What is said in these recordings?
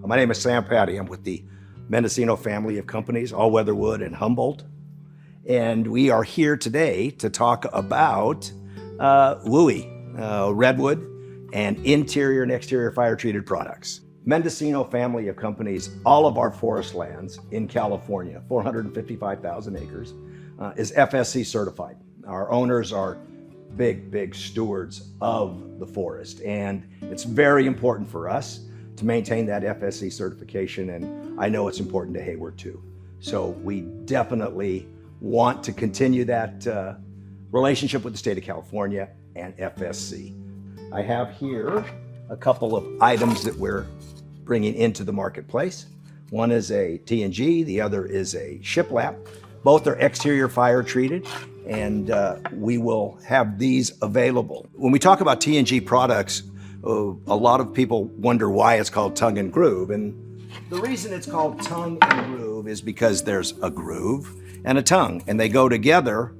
My name is Sam Patty. I'm with the Mendocino family of companies, All-Weather Wood and Humboldt. And we are here today to talk about WUI, Redwood, and interior and exterior fire-treated products. Mendocino family of companies, all of our forest lands in California, 455,000 acres, is FSC certified. Our owners are big stewards of the forest, and it's very important for us to maintain that FSC certification, and I know it's important to Hayward too. So we definitely want to continue that relationship with the state of California and FSC. I have here a couple of items that we're bringing into the marketplace. One is a T&G, the other is a shiplap. Both are exterior fire treated, and we will have these available. When we talk about T&G products, a lot of people wonder why it's called tongue and groove. And the reason it's called tongue and groove is because there's a groove and a tongue, and they go together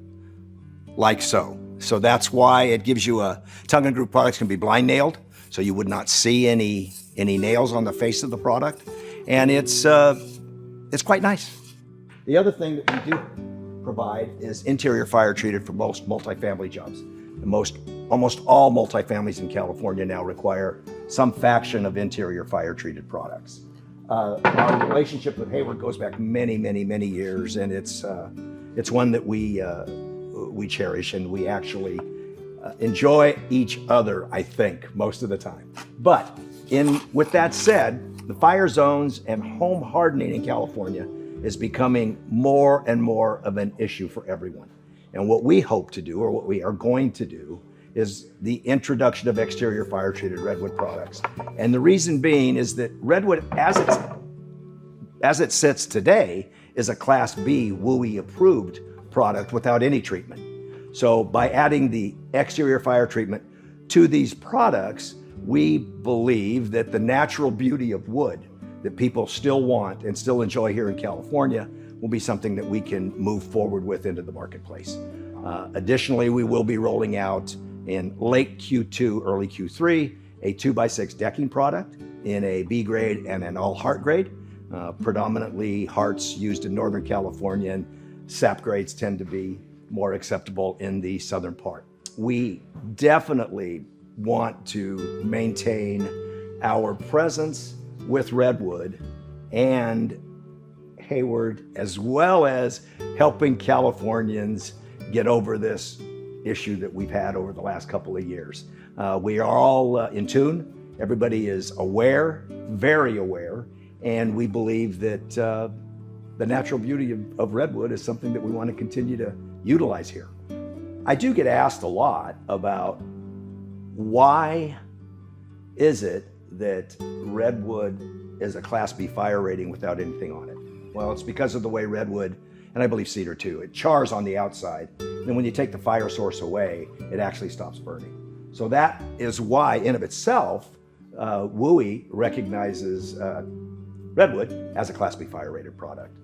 like so. So that's why it gives you a tongue and groove. Products can be blind nailed, so you would not see any nails on the face of the product. And it's quite nice. The other thing that we do provide is interior fire treated for most multifamily jobs. Almost all multifamilies in California now require some faction of interior fire treated products. Our relationship with Hayward goes back many years, and it's one that we cherish, and we actually enjoy each other, I think, most of the time. But with that said, the fire zones and home hardening in California is becoming more and more of an issue for everyone. And what we hope to do, or what we are going to do, is the introduction of exterior fire-treated Redwood products. And the reason being is that Redwood, as it sits today, is a Class B WUI approved product without any treatment. So by adding the exterior fire treatment to these products, we believe that the natural beauty of wood that people still want and still enjoy here in California will be something that we can move forward with into the marketplace. Additionally, we will be rolling out in late Q2, early Q3, a 2x6 decking product in a B grade and an all heart grade. Predominantly hearts used in Northern California, and sap grades tend to be more acceptable in the southern part. We definitely want to maintain our presence with Redwood and Hayward, as well as helping Californians get over this issue that we've had over the last couple of years. We are all in tune. Everybody is aware, very aware, and we believe that the natural beauty of Redwood is something that we want to continue to utilize here. I do get asked a lot about why is it that Redwood is a Class B fire rating without anything on it? Well, it's because of the way Redwood, and I believe cedar too, it chars on the outside. And when you take the fire source away, it actually stops burning. So that is why, in of itself, WUI recognizes Redwood as a Class B fire rated product.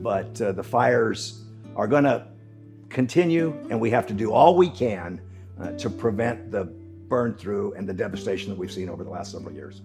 But the fires are gonna continue, and we have to do all we can to prevent the burn through and the devastation that we've seen over the last several years.